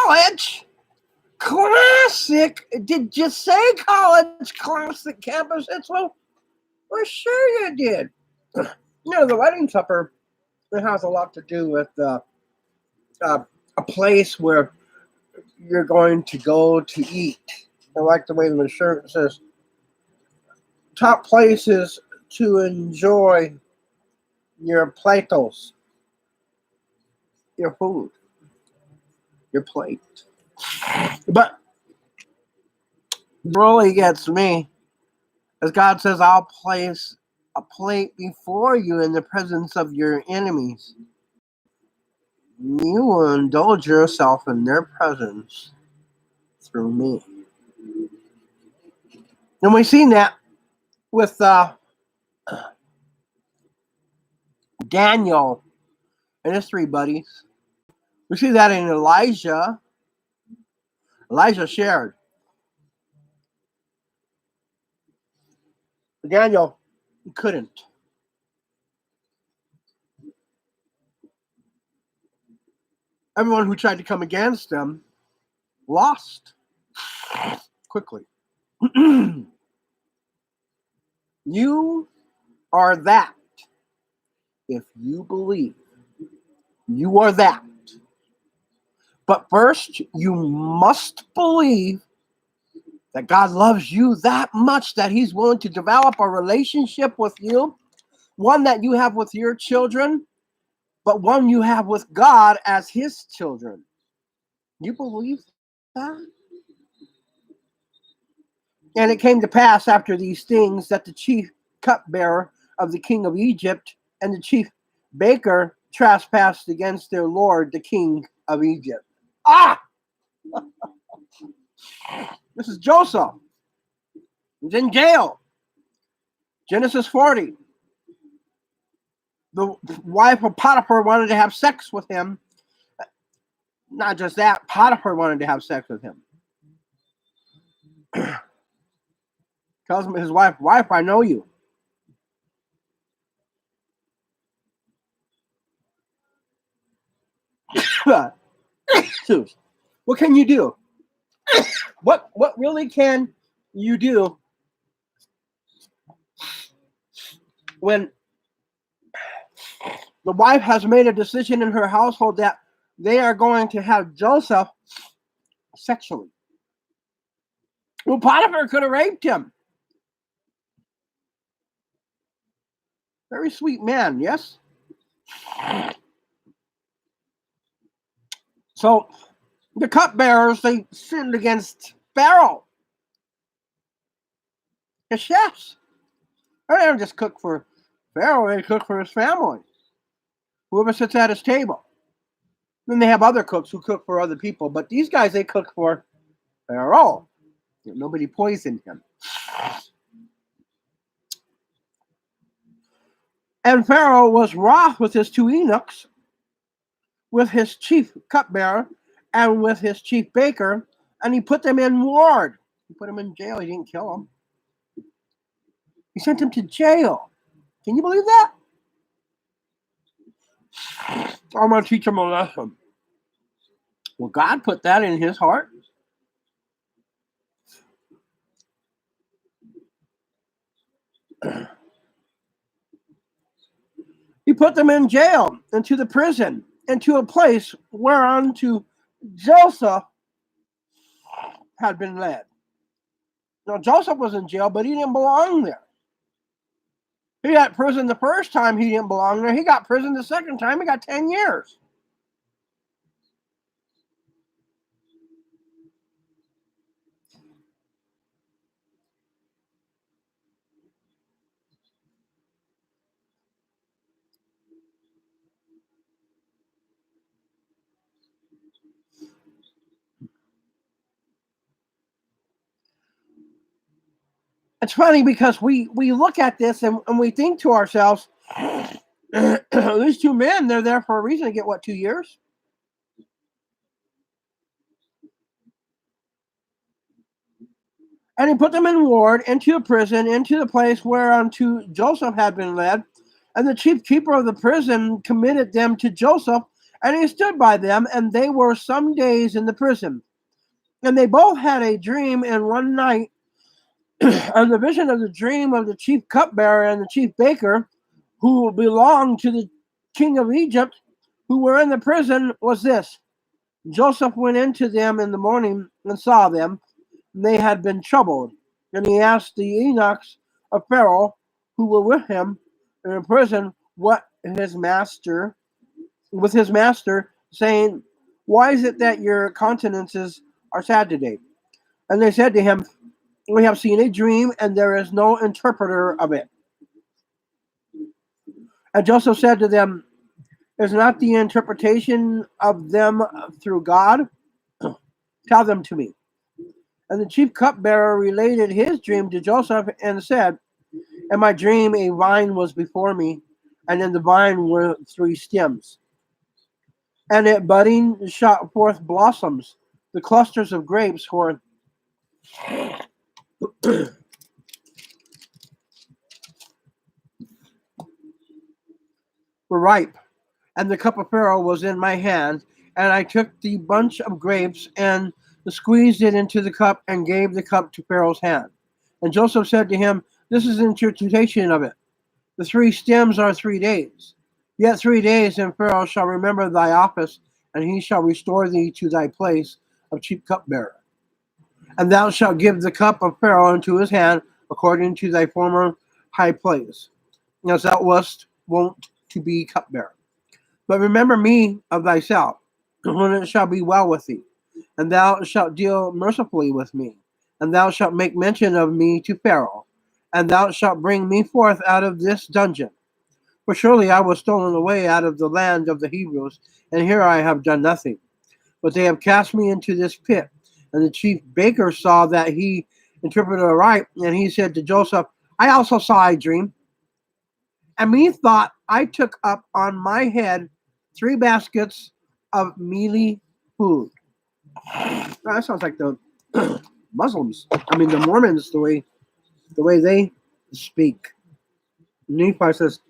college? Classic? Did you say college classic campus? Well, sure you did. The wedding supper, it has a lot to do with a place where you're going to go to eat. I like the way the shirt says, top places to enjoy your platos, your food, your plate. But really gets me, as God says, I'll place a plate before you in the presence of your enemies. You will indulge yourself in their presence through me. And we've seen that with Daniel and his three buddies. We see that in Elijah. Elijah shared. Daniel couldn't. Everyone who tried to come against him lost quickly. You are that. If you believe, you are that. But first, you must believe that God loves you that much that he's willing to develop a relationship with you, one that you have with your children, but one you have with God as his children. You believe that? And it came to pass after these things that the chief cupbearer of the king of Egypt and the chief baker trespassed against their lord, the king of Egypt. This is Joseph. He's in jail. Genesis 40. The wife of Potiphar wanted to have sex with him. Not just that, Potiphar wanted to have sex with him. Tells him his wife, I know you. What can you do? What really can you do when the wife has made a decision in her household that they are going to have Joseph sexually? Well, Potiphar could have raped him. Very sweet man, yes? So the cupbearers, they sinned against Pharaoh. The chefs. They don't just cook for Pharaoh, they cook for his family. Whoever sits at his table. Then they have other cooks who cook for other people. But these guys, they cook for Pharaoh. Nobody poisoned him. And Pharaoh was wroth with his two eunuchs, with his chief cupbearer, and with his chief baker, and he put them in ward. He put them in jail. He didn't kill them. He sent them to jail. Can you believe that? I'm going to teach them a lesson. Well, God put that in his heart. He put them in jail, into the prison, into a place whereunto Joseph had been led. Now, Joseph was in jail, but he didn't belong there. He got prison the first time, he didn't belong there. He got prison the second time, he got 10 years. It's funny because we look at this and we think to ourselves, these two men, they're there for a reason to get, 2 years? And he put them in ward, into a prison, into the place whereunto Joseph had been led. And the chief keeper of the prison committed them to Joseph And he stood by them, and they were some days in the prison. And they both had a dream in one night. And the vision of the dream of the chief cupbearer and the chief baker, who belonged to the king of Egypt, who were in the prison, was this. Joseph went into them in the morning and saw them, and they had been troubled. And he asked the eunuchs of Pharaoh, who were with him in the prison, with his master, saying, "Why is it that your countenances are sad today?" And they said to him, "We have seen a dream, and there is no interpreter of it." And Joseph said to them, "Is not the interpretation of them through God? Tell them to me." And the chief cupbearer related his dream to Joseph and said, "In my dream, a vine was before me, and in the vine were 3 stems. And it budding shot forth blossoms. The clusters of grapes were ripe, and the cup of Pharaoh was in my hand. And I took the bunch of grapes and squeezed it into the cup and gave the cup to Pharaoh's hand." And Joseph said to him, "This is the interpretation of it. The 3 stems are 3 days. Yet 3 days, and Pharaoh shall remember thy office, and he shall restore thee to thy place of chief cupbearer. And thou shalt give the cup of Pharaoh into his hand, according to thy former high place, as thou wast wont to be cupbearer. But remember me of thyself, when it shall be well with thee, and thou shalt deal mercifully with me, and thou shalt make mention of me to Pharaoh, and thou shalt bring me forth out of this dungeon. For surely I was stolen away out of the land of the Hebrews, and here I have done nothing. But they have cast me into this pit." And the chief baker saw that he interpreted aright, and he said to Joseph, "I also saw a dream, and methought I took up on my head 3 baskets of mealy food." That sounds like the Muslims. I mean, the Mormons, the way they speak. Nephi says,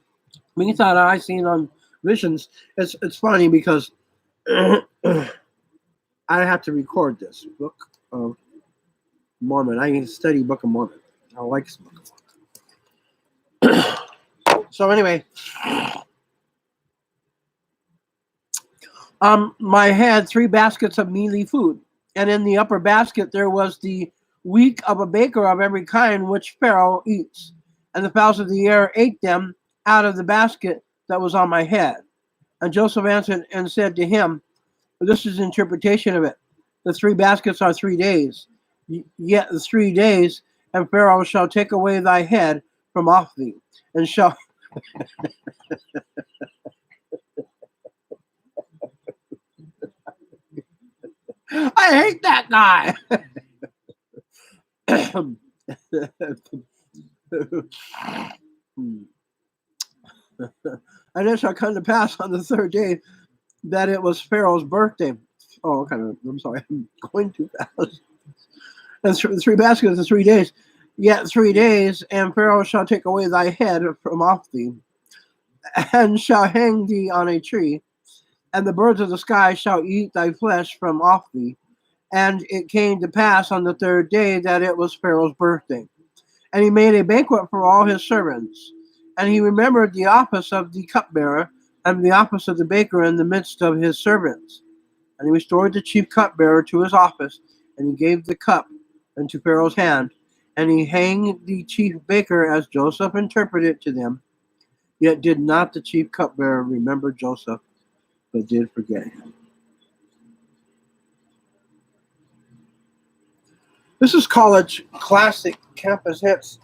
"Methought I seen on visions." It's funny because I have to record this Book of Mormon. I need to study Book of Mormon. I like this book. So anyway, I had 3 baskets of mealy food, and in the upper basket there was the week of a baker of every kind which Pharaoh eats, and the fowls of the air ate them out of the basket that was on my head. And Joseph answered and said to him, "This is the interpretation of it. The 3 baskets are 3 days. Yet the 3 days, and Pharaoh shall take away thy head from off thee, and shall..." I hate that guy. And it shall come to pass on the 3rd day that it was Pharaoh's birthday. Oh, okay. I'm sorry. I'm going too fast. And 3 baskets in 3 days. Yet 3 days, and Pharaoh shall take away thy head from off thee, and shall hang thee on a tree, and the birds of the sky shall eat thy flesh from off thee. And it came to pass on the 3rd day that it was Pharaoh's birthday. And he made a banquet for all his servants. And he remembered the office of the cupbearer and the office of the baker in the midst of his servants. And he restored the chief cupbearer to his office, and he gave the cup into Pharaoh's hand. And he hanged the chief baker as Joseph interpreted to them. Yet did not the chief cupbearer remember Joseph, but did forget him. This is college classic campus hits.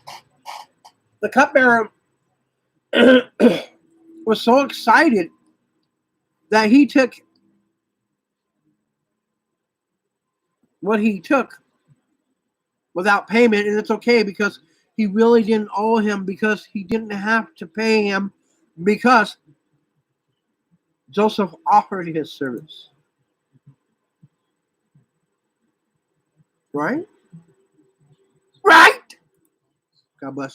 The cupbearer was so excited that he took what he took without payment, and it's okay because he really didn't owe him, because he didn't have to pay him, because Joseph offered his service. Right? Right? God bless you.